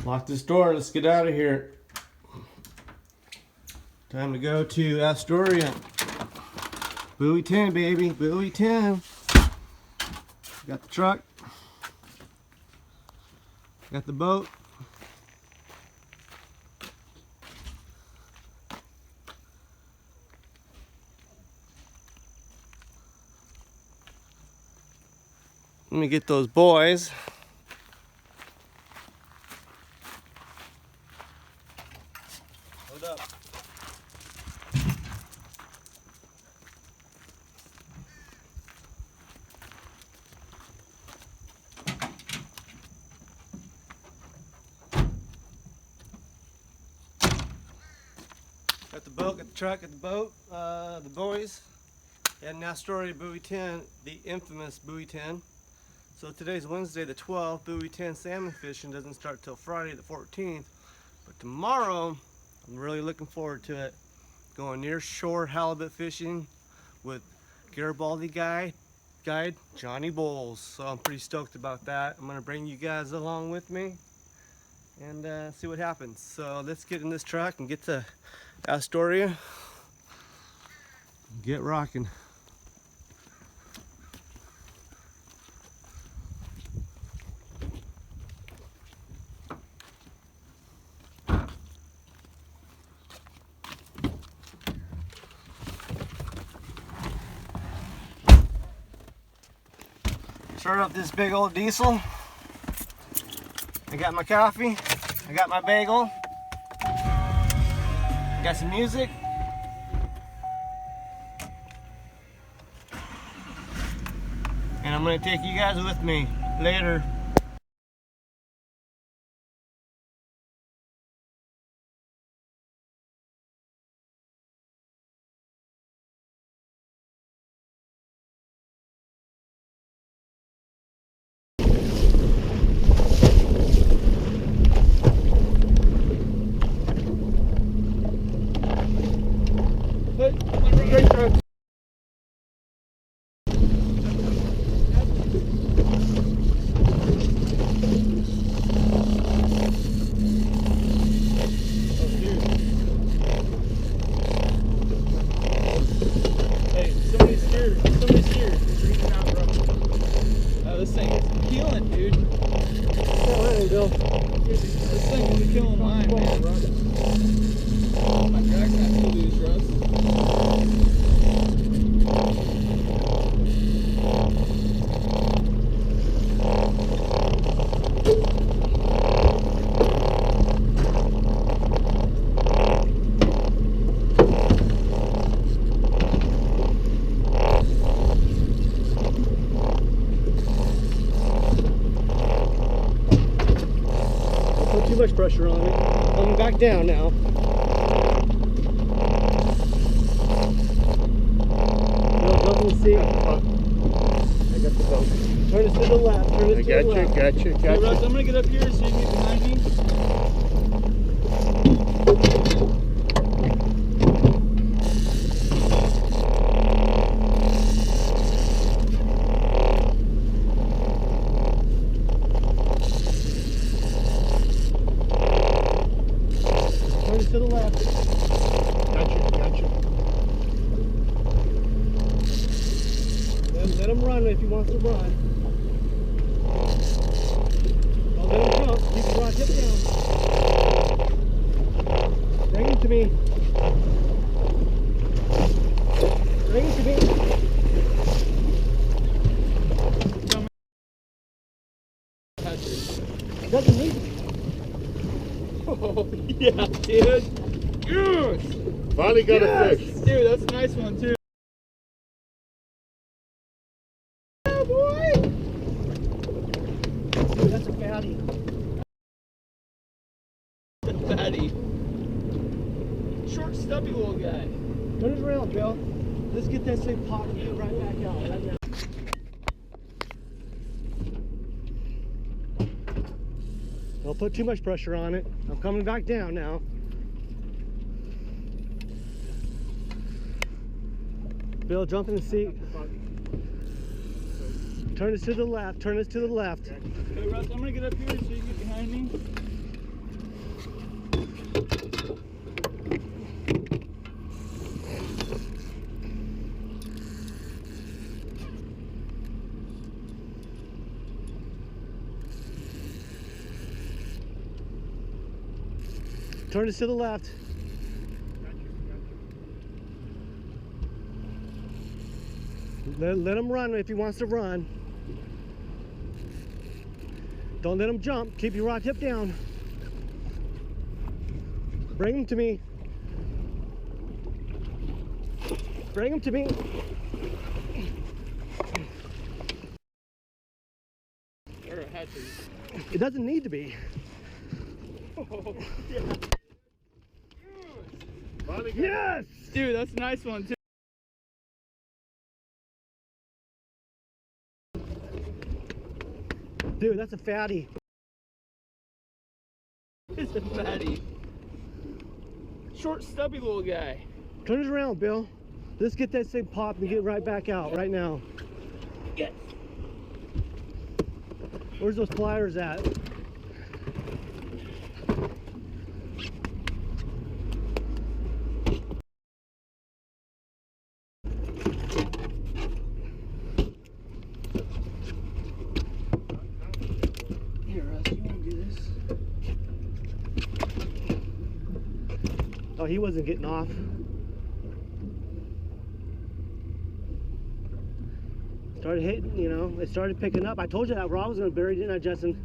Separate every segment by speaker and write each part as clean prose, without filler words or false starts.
Speaker 1: Lock this door. Let's get out of here. Time to go to Astoria. Buoy 10, baby. Buoy 10. Got the truck. Got the boat. Let me get those boys. Hold up. Got the boat, got the truck, got the boat, the boys. And Astoria Buoy 10, the infamous Buoy 10. So today's Wednesday the 12th. Buoy 10 salmon fishing doesn't start till Friday the 14th. But tomorrow, I'm really looking forward to it. Going near shore halibut fishing with Garibaldi guide Johnny Bowles. So I'm pretty stoked about that. I'm gonna bring you guys along with me and see what happens. So let's get in this truck and get to Astoria. Get rocking. Start up this big old diesel. I got my coffee. I got my bagel. I got some music. And I'm gonna take you guys with me later.
Speaker 2: This thing is killing, dude. This thing is killing mine, man. My drag's not too loose, Russ.
Speaker 1: Too much pressure on it. Coming back down now. No, jump in the seat. I got the boat. Turn it to the left. Turn it to the left.
Speaker 2: Hey, Russ, I'm gonna get up here so you can get behind me.
Speaker 1: To the left.
Speaker 2: Gotcha.
Speaker 1: Let him run if he wants to run. Don't let him jump. Keep the rod tip down. Bring him to me. Bring him to me. Doesn't need it.
Speaker 2: Oh, yeah, dude. Yes!
Speaker 3: Finally got a fish.
Speaker 2: Dude, that's a nice one, too.
Speaker 1: Oh, boy! Dude, that's a fatty.
Speaker 2: Fatty. Short, stubby little guy.
Speaker 1: Turn it around, Bill. Let's get that thing popped and get right back out right now. Don't put too much pressure on it. I'm coming back down now. Bill, jump in the seat. Turn us to the left. Turn us to the left.
Speaker 2: Hey, Russ, I'm gonna get up here so you can get behind me.
Speaker 1: Turn this to the left. Let him run if he wants to run. Don't let him jump. Keep your rod tip down. Bring him to me. Bring him to me.
Speaker 2: Or a hatchery.
Speaker 1: It doesn't need to be.
Speaker 2: Oh, yeah.
Speaker 1: Yes!
Speaker 2: Dude, that's a nice one too.
Speaker 1: Dude, that's a fatty.
Speaker 2: It's a fatty. Short, stubby little guy.
Speaker 1: Turn it around, Bill. Let's get that thing popped and get right back out right now.
Speaker 2: Yes.
Speaker 1: Where's those pliers at?
Speaker 2: Here, Russ, you want to do this?
Speaker 1: Oh, he wasn't getting off. Started hitting, you know, it started picking up. I told you that rod was going to bury, didn't I, Justin?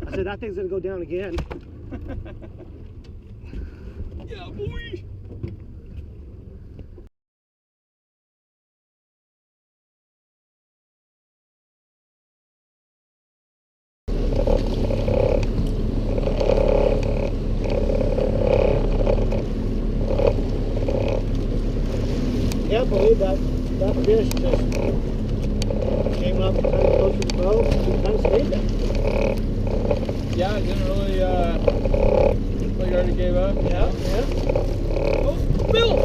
Speaker 1: I said that thing's going to go down again.
Speaker 2: Yeah, boy.
Speaker 1: Can't believe that fish just came up kind of close to the boat and kind of stayed there.
Speaker 2: Yeah, it didn't really, like already gave up.
Speaker 1: Yeah.
Speaker 2: Oh, Bill!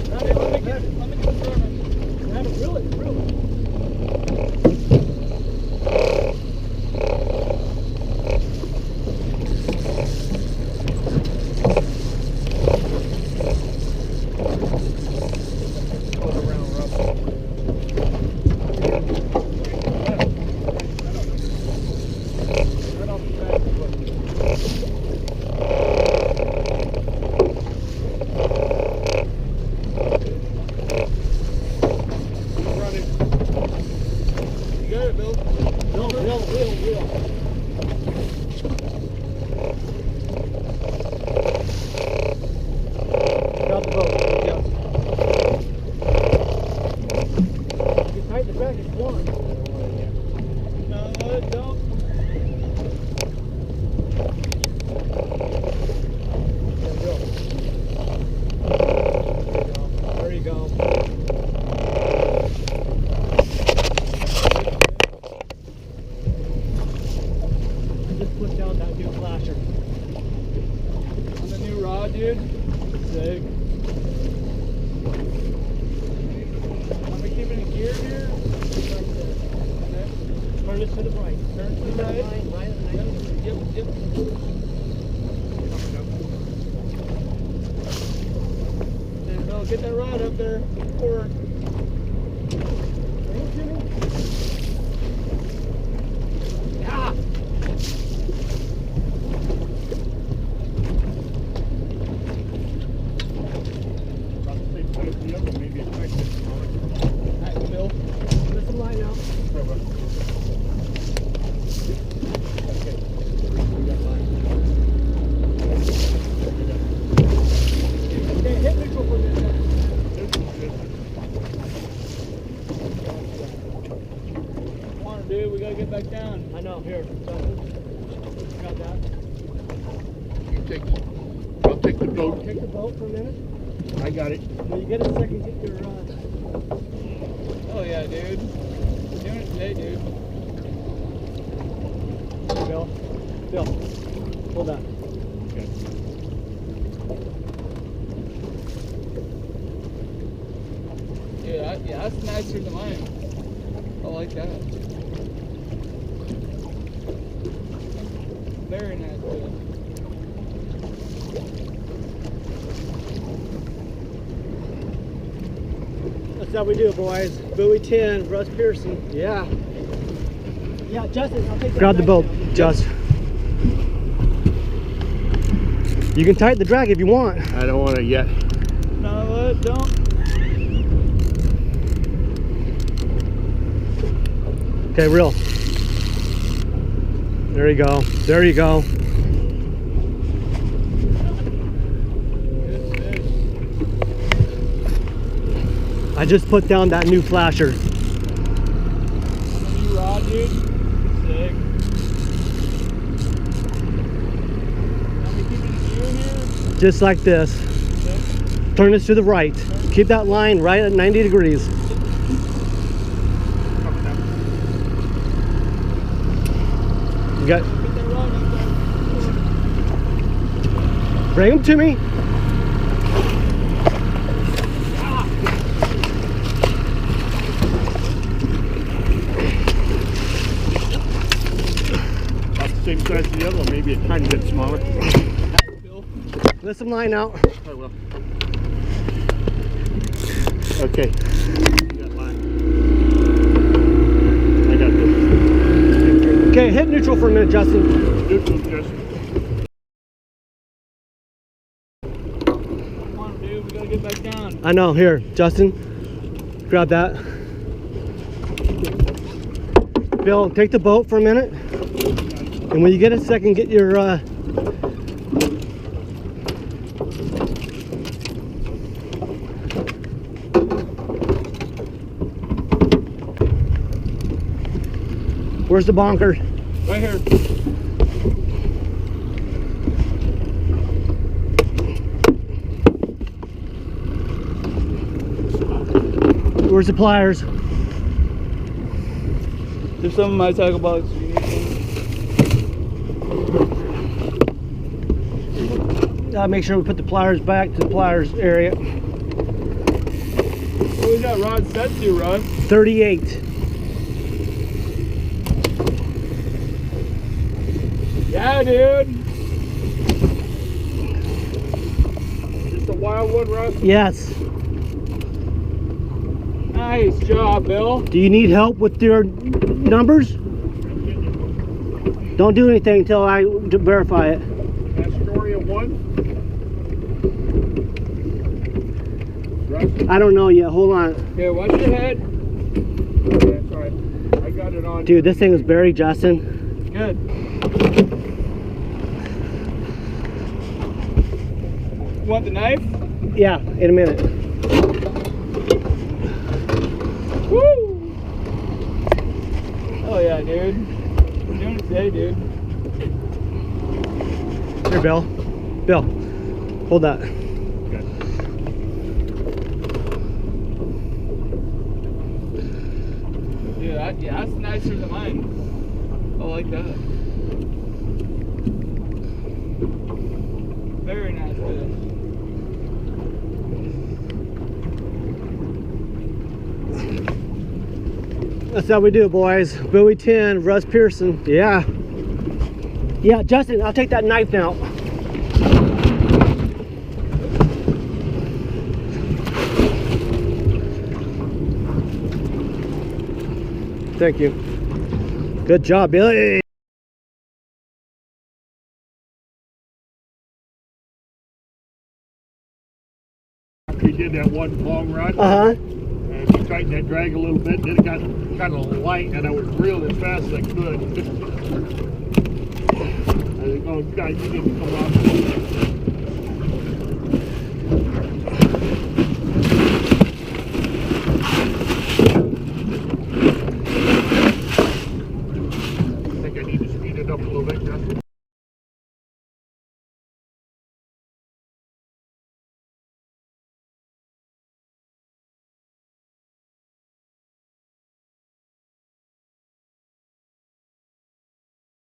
Speaker 1: Let me get the thermos. Grab it, reel it.
Speaker 2: Dude, sick. Are we keeping it gear here?
Speaker 1: Turn this to the right.
Speaker 2: Turn to the right. Yep. There you go. Get that rod up there. Forward.
Speaker 1: Yeah.
Speaker 2: Alright, Bill.
Speaker 1: Put some line out. Okay, hit neutral for this.
Speaker 2: Come on, dude. We gotta get back down.
Speaker 1: I know. Here, got that.
Speaker 3: I'll take the boat.
Speaker 1: Take the boat for a minute.
Speaker 3: I got it.
Speaker 1: When you get a second, get your
Speaker 2: Oh yeah, dude. We're doing it today, dude.
Speaker 1: Bill, hold on.
Speaker 3: Okay.
Speaker 2: Yeah, that's nicer than mine. I like that. Very nice, dude.
Speaker 1: That's how we do it, boys. Buoy 10, Russ Pearson. Yeah. Yeah, Justin, I'll take that.
Speaker 4: Grab the boat, Just. You can tighten the drag if you want.
Speaker 3: I don't want it yet.
Speaker 2: No, what? Don't.
Speaker 4: Okay, reel. There you go. There you go.
Speaker 2: Good fish.
Speaker 4: I just put down that new flasher.
Speaker 2: On a new rod, dude. Sick. Want me to keep it in here?
Speaker 4: Just like this.
Speaker 2: Sick.
Speaker 4: Turn this to the right. Keep that line right at 90 degrees. You got,
Speaker 2: Get that rod up there.
Speaker 4: bring them to me.
Speaker 3: About the same size as the other one, maybe a tiny bit smaller.
Speaker 2: Bill.
Speaker 4: Let some line out.
Speaker 3: I will. Okay. Got mine. I got this.
Speaker 4: Okay, hit neutral for a minute, Justin.
Speaker 3: Neutral, just.
Speaker 2: Come on, dude. We gotta get back down.
Speaker 4: I know. Here, Justin. Grab that. Bill, take the boat for a minute. And when you get a second, get your where's the bonker?
Speaker 2: Right here.
Speaker 4: Where's the pliers?
Speaker 2: There's some in my tackle box. You need some?
Speaker 4: Make sure we put the pliers back to the pliers area.
Speaker 2: What was that rod set to, Rod?
Speaker 4: 38.
Speaker 2: Yeah, dude.
Speaker 3: Just a wild one, Russ.
Speaker 4: Yes.
Speaker 2: Nice job, Bill.
Speaker 4: Do you need help with your numbers? Don't do anything until I verify it.
Speaker 3: Astoria 1. Russ.
Speaker 4: I don't know yet. Hold on.
Speaker 2: Here, watch your head.
Speaker 3: That's all right. I got it on.
Speaker 4: Dude, this thing is buried, Justin.
Speaker 2: Good. You want the knife?
Speaker 4: Yeah, in a minute.
Speaker 2: Woo! Oh yeah, dude. We're doing it today, dude.
Speaker 4: Here, Bill. Bill, hold that.
Speaker 2: Dude, yeah, that's nicer than mine. I like that. Very nice fish.
Speaker 4: That's how we do, boys. Buoy 10, Russ Pearson. Yeah. Yeah, Justin, I'll take that knife now. Thank you. Good job, Billy.
Speaker 3: After we did that one long rod,
Speaker 4: Uh-huh.
Speaker 3: and you tightened that drag a little bit, then it got kind of light, and I was reeling as fast as I could. I was going, God, you didn't come off.